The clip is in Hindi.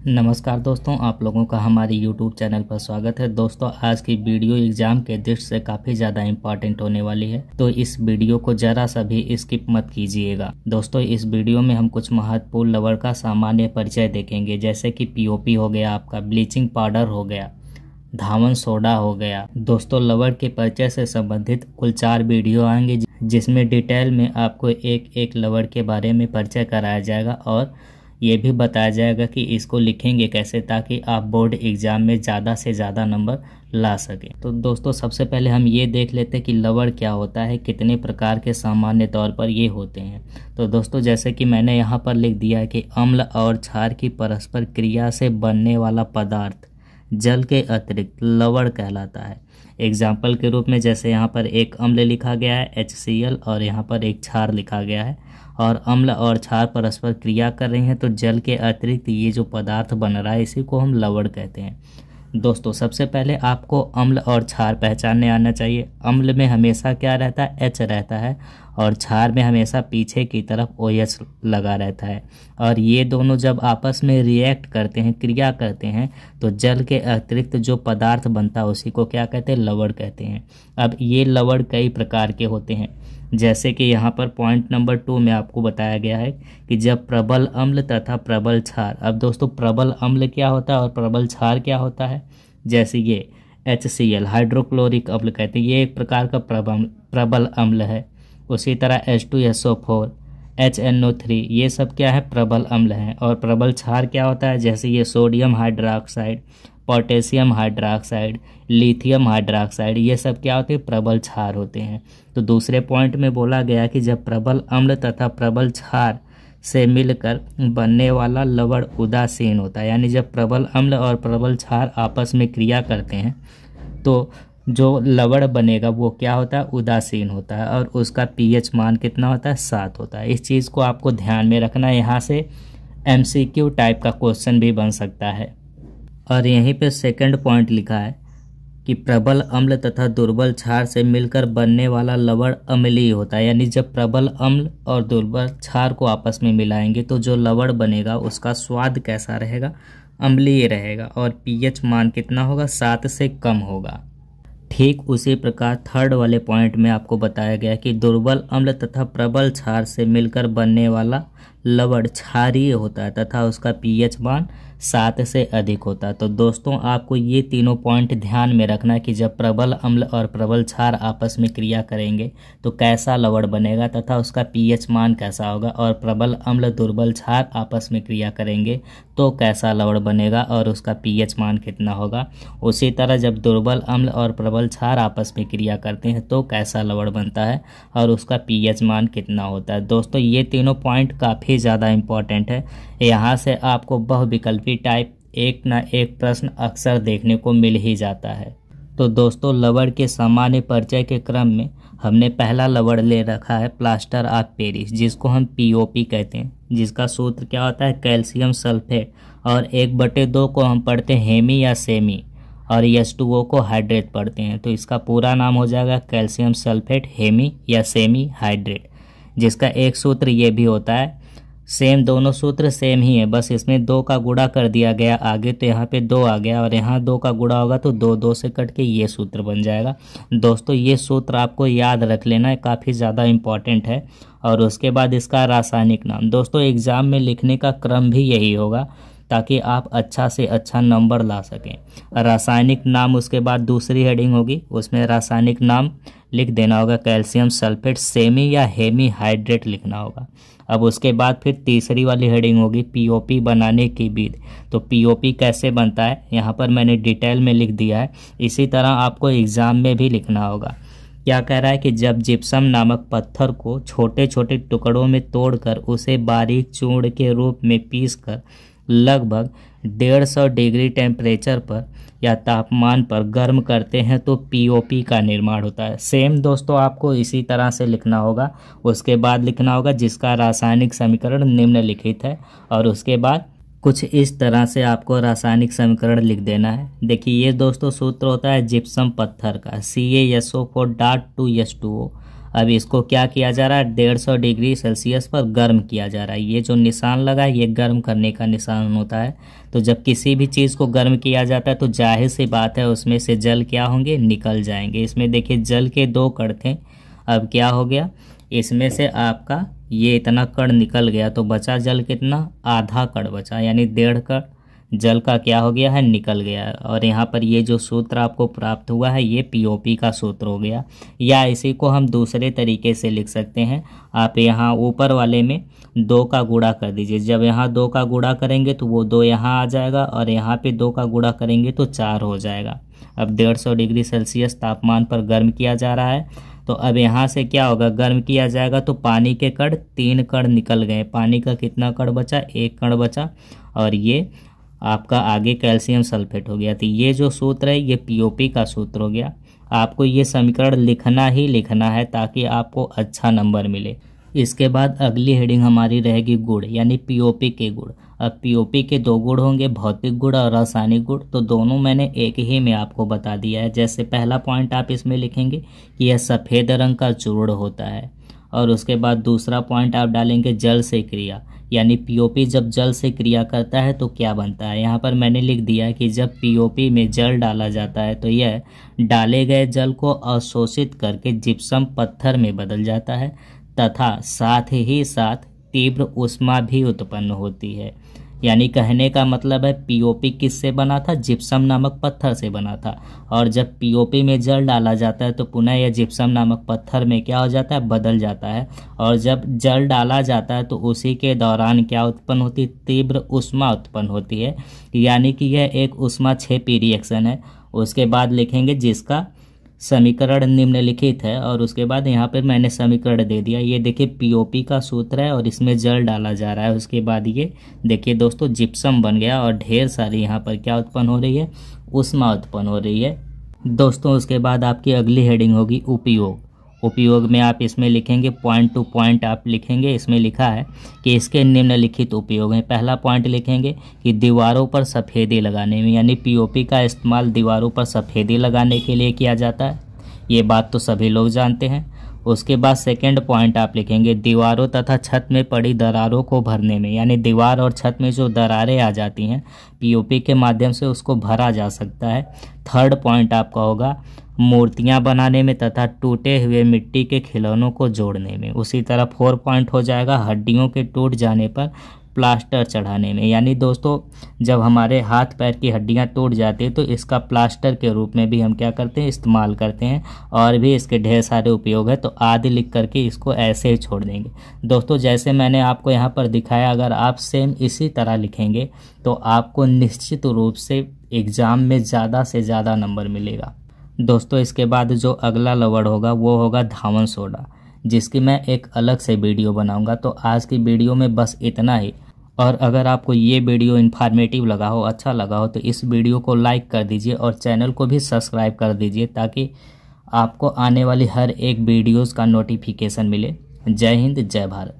नमस्कार दोस्तों, आप लोगों का हमारे YouTube चैनल पर स्वागत है। दोस्तों, आज की वीडियो एग्जाम के दृष्टि से काफ़ी ज़्यादा इम्पॉर्टेंट होने वाली है, तो इस वीडियो को ज़रा सा भी स्किप मत कीजिएगा। दोस्तों, इस वीडियो में हम कुछ महत्वपूर्ण लवण का सामान्य परिचय देखेंगे, जैसे कि पीओपी हो गया, आपका ब्लीचिंग पाउडर हो गया, धावन सोडा हो गया। दोस्तों, लवण के परिचय से संबंधित कुल 4 वीडियो आएंगे, जिसमें डिटेल में आपको एक एक लवण के बारे में परिचय कराया जाएगा और ये भी बताया जाएगा कि इसको लिखेंगे कैसे, ताकि आप बोर्ड एग्जाम में ज़्यादा से ज़्यादा नंबर ला सकें। तो दोस्तों, सबसे पहले हम ये देख लेते हैं कि लवण क्या होता है, कितने प्रकार के सामान्य तौर पर ये होते हैं। तो दोस्तों, जैसे कि मैंने यहाँ पर लिख दिया है कि अम्ल और क्षार की परस्पर क्रिया से बनने वाला पदार्थ जल के अतिरिक्त लवण कहलाता है। एग्जाम्पल के रूप में जैसे यहाँ पर एक अम्ल लिखा गया है HCl और यहाँ पर एक क्षार लिखा गया है, और अम्ल और क्षार परस्पर क्रिया कर रही हैं, तो जल के अतिरिक्त ये जो पदार्थ बन रहा है इसी को हम लवण कहते हैं। दोस्तों, सबसे पहले आपको अम्ल और क्षार पहचानने आना चाहिए। अम्ल में हमेशा क्या रहता है, H रहता है, और क्षार में हमेशा पीछे की तरफ OH लगा रहता है। और ये दोनों जब आपस में रिएक्ट करते हैं, क्रिया करते हैं, तो जल के अतिरिक्त जो पदार्थ बनता है उसी को क्या कहते हैं, लवण कहते हैं। अब ये लवण कई प्रकार के होते हैं, जैसे कि यहाँ पर पॉइंट नंबर 2 में आपको बताया गया है कि जब प्रबल अम्ल तथा प्रबल क्षार। अब दोस्तों, प्रबल अम्ल क्या होता है और प्रबल क्षार क्या होता है, जैसे ये HCl हाइड्रोक्लोरिक अम्ल कहते हैं, ये एक प्रकार का प्रबल अम्ल है। उसी तरह H2SO4 HNO3 ये सब क्या है, प्रबल अम्ल हैं। और प्रबल क्षार क्या होता है, जैसे ये sodium hydroxide, potassium hydroxide, lithium hydroxide, ये सब क्या होते हैं, प्रबल क्षार होते हैं। तो दूसरे पॉइंट में बोला गया कि जब प्रबल अम्ल तथा प्रबल क्षार से मिलकर बनने वाला लवण उदासीन होता है, यानी जब प्रबल अम्ल और प्रबल क्षार आपस में क्रिया करते हैं तो जो लवण बनेगा वो क्या होता है, उदासीन होता है, और उसका pH मान कितना होता है, 7 होता है। इस चीज़ को आपको ध्यान में रखना है, यहाँ से MCQ टाइप का क्वेश्चन भी बन सकता है। और यहीं पे सेकंड पॉइंट लिखा है कि प्रबल अम्ल तथा दुर्बल क्षार से मिलकर बनने वाला लवण अम्लीय होता है, यानी जब प्रबल अम्ल और दुर्बल क्षार को आपस में मिलाएंगे तो जो लवण बनेगा उसका स्वाद कैसा रहेगा, अम्लीय रहेगा, और pH मान कितना होगा, 7 से कम होगा। ठीक उसी प्रकार थर्ड वाले पॉइंट में आपको बताया गया कि दुर्बल अम्ल तथा प्रबल क्षार से मिलकर बनने वाला लवण क्षारीय होता है तथा उसका pH मान 7 से अधिक होता है। तो दोस्तों, आपको ये तीनों पॉइंट ध्यान में रखना है कि जब प्रबल अम्ल और प्रबल क्षार आपस में क्रिया करेंगे तो कैसा लवण बनेगा तथा उसका pH मान कैसा होगा, और प्रबल अम्ल दुर्बल क्षार आपस में क्रिया करेंगे तो कैसा लवण बनेगा और उसका pH मान कितना होगा। उसी तरह जब दुर्बल अम्ल और प्रबल क्षार आपस में क्रिया करते हैं तो कैसा लवण बनता है और उसका pH मान कितना होता है। दोस्तों, ये तीनों पॉइंट काफ़ी ज़्यादा इम्पॉर्टेंट है। यहाँ से आपको बहुविकल्पी टाइप एक ना एक प्रश्न अक्सर देखने को मिल ही जाता है। तो दोस्तों, लवण के सामान्य परिचय के क्रम में हमने पहला लवण ले रखा है प्लास्टर ऑफ पेरिस, जिसको हम POP कहते हैं, जिसका सूत्र क्या होता है, कैल्शियम सल्फेट, और 1/2 को हम पढ़ते हैं हेमी या सेमी, और H2O को हाइड्रेट पढ़ते हैं। तो इसका पूरा नाम हो जाएगा कैल्शियम सल्फेट हेमी या सेमी हाइड्रेट, जिसका एक सूत्र ये भी होता है, सेम दोनों सूत्र सेम ही है, बस इसमें 2 का गुणा कर दिया गया आगे, तो यहाँ पे 2 आ गया, और यहाँ 2 का गुणा होगा तो 2 से कट के ये सूत्र बन जाएगा। दोस्तों, ये सूत्र आपको याद रख लेना है, काफ़ी ज़्यादा इम्पॉर्टेंट है। और उसके बाद इसका रासायनिक नाम, दोस्तों एग्ज़ाम में लिखने का क्रम भी यही होगा ताकि आप अच्छा से अच्छा नंबर ला सकें। रासायनिक नाम, उसके बाद दूसरी हेडिंग होगी, उसमें रासायनिक नाम लिख देना होगा, कैल्शियम सल्फेट सेमी या हेमी हाइड्रेट लिखना होगा। अब उसके बाद फिर तीसरी वाली हेडिंग होगी POP बनाने की विधि। तो POP कैसे बनता है यहाँ पर मैंने डिटेल में लिख दिया है, इसी तरह आपको एग्ज़ाम में भी लिखना होगा। क्या कह रहा है कि जब जिप्सम नामक पत्थर को छोटे छोटे टुकड़ों में तोड़कर उसे बारीक चूर्ण के रूप में पीसकर लगभग 150 डिग्री टेम्परेचर पर या तापमान पर गर्म करते हैं तो POP का निर्माण होता है। सेम दोस्तों, आपको इसी तरह से लिखना होगा। उसके बाद लिखना होगा जिसका रासायनिक समीकरण निम्नलिखित है, और उसके बाद कुछ इस तरह से आपको रासायनिक समीकरण लिख देना है। देखिए, ये दोस्तों सूत्र होता है जिप्सम पत्थर का CaSO4.2H2O, अब इसको क्या किया जा रहा है, 150 डिग्री सेल्सियस पर गर्म किया जा रहा है। ये जो निशान लगा है ये गर्म करने का निशान होता है। तो जब किसी भी चीज़ को गर्म किया जाता है तो जाहिर सी बात है उसमें से जल क्या होंगे, निकल जाएंगे। इसमें देखिए जल के 2 कण थे, अब क्या हो गया, इसमें से आपका ये इतना कण निकल गया तो बचा जल कितना, आधा कण बचा, यानी 1.5 कण जल का क्या हो गया है, निकल गया है। और यहाँ पर ये जो सूत्र आपको प्राप्त हुआ है ये पीओपी का सूत्र हो गया। या इसी को हम दूसरे तरीके से लिख सकते हैं, आप यहाँ ऊपर वाले में 2 का गुणा कर दीजिए। जब यहाँ 2 का गुणा करेंगे तो वो 2 यहाँ आ जाएगा और यहाँ पे 2 का गुणा करेंगे तो 4 हो जाएगा। अब 150 डिग्री सेल्सियस तापमान पर गर्म किया जा रहा है। तो अब यहाँ से क्या होगा, गर्म किया जाएगा तो पानी के कण 3 कण निकल गए। पानी का कितना कण बचा, 1 कण बचा, और ये आपका आगे कैल्शियम सल्फेट हो गया। तो ये जो सूत्र है ये पीओपी का सूत्र हो गया। आपको ये समीकरण लिखना ही लिखना है ताकि आपको अच्छा नंबर मिले। इसके बाद अगली हेडिंग हमारी रहेगी गुण, यानी पीओपी के गुण। अब पीओपी के 2 गुण होंगे, भौतिक गुण और रासायनिक गुण। तो दोनों मैंने एक ही में आपको बता दिया है। जैसे पहला पॉइंट आप इसमें लिखेंगे कि यह सफ़ेद रंग का चूर्ण होता है, और उसके बाद दूसरा पॉइंट आप डालेंगे जल से क्रिया, यानी पीओपी जब जल से क्रिया करता है तो क्या बनता है। यहाँ पर मैंने लिख दिया कि जब पीओपी में जल डाला जाता है तो यह डाले गए जल को अवशोषित करके जिप्सम पत्थर में बदल जाता है तथा साथ ही साथ तीव्र ऊष्मा भी उत्पन्न होती है। यानी कहने का मतलब है पीओपी किससे बना था, जिप्सम नामक पत्थर से बना था। और जब पीओपी में जल डाला जाता है तो पुनः यह जिप्सम नामक पत्थर में क्या हो जाता है, बदल जाता है। और जब जल डाला जाता है तो उसी के दौरान क्या उत्पन्न होती है, तीव्र ऊष्मा उत्पन्न होती है। यानी कि यह एक ऊष्माक्षेपी रिएक्शन है। उसके बाद लिखेंगे जिसका समीकरण निम्नलिखित है, और उसके बाद यहाँ पर मैंने समीकरण दे दिया। ये देखिए पीओपी का सूत्र है और इसमें जल डाला जा रहा है। उसके बाद ये देखिए दोस्तों जिप्सम बन गया और ढेर सारी यहाँ पर क्या उत्पन्न हो रही है, ऊष्मा उत्पन्न हो रही है दोस्तों। उसके बाद आपकी अगली हेडिंग होगी उपयोग। उपयोग में आप इसमें लिखेंगे पॉइंट टू पॉइंट आप लिखेंगे। इसमें लिखा है कि इसके निम्नलिखित उपयोग हैं। पहला पॉइंट लिखेंगे कि दीवारों पर सफ़ेदी लगाने में, यानी पीओपी का इस्तेमाल दीवारों पर सफ़ेदी लगाने के लिए किया जाता है। ये बात तो सभी लोग जानते हैं। उसके बाद सेकंड पॉइंट आप लिखेंगे दीवारों तथा छत में पड़ी दरारों को भरने में, यानी दीवार और छत में जो दरारें आ जाती हैं पीओपी के माध्यम से उसको भरा जा सकता है। थर्ड पॉइंट आपका होगा मूर्तियां बनाने में तथा टूटे हुए मिट्टी के खिलौनों को जोड़ने में। उसी तरह 4 पॉइंट हो जाएगा हड्डियों के टूट जाने पर प्लास्टर चढ़ाने में। यानी दोस्तों जब हमारे हाथ पैर की हड्डियां टूट जाती है तो इसका प्लास्टर के रूप में भी हम क्या करते हैं, इस्तेमाल करते हैं। और भी इसके ढेर सारे उपयोग है, तो आदि लिख करके इसको ऐसे ही छोड़ देंगे। दोस्तों जैसे मैंने आपको यहाँ पर दिखाया, अगर आप सेम इसी तरह लिखेंगे तो आपको निश्चित रूप से एग्ज़ाम में ज़्यादा से ज़्यादा नंबर मिलेगा। दोस्तों इसके बाद जो अगला वर्ड होगा वो होगा धावन सोडा, जिसकी मैं एक अलग से वीडियो बनाऊंगा। तो आज की वीडियो में बस इतना ही। और अगर आपको ये वीडियो इन्फॉर्मेटिव लगा हो, अच्छा लगा हो, तो इस वीडियो को लाइक कर दीजिए और चैनल को भी सब्सक्राइब कर दीजिए ताकि आपको आने वाली हर एक वीडियोज़ का नोटिफिकेशन मिले। जय हिंद, जय भारत।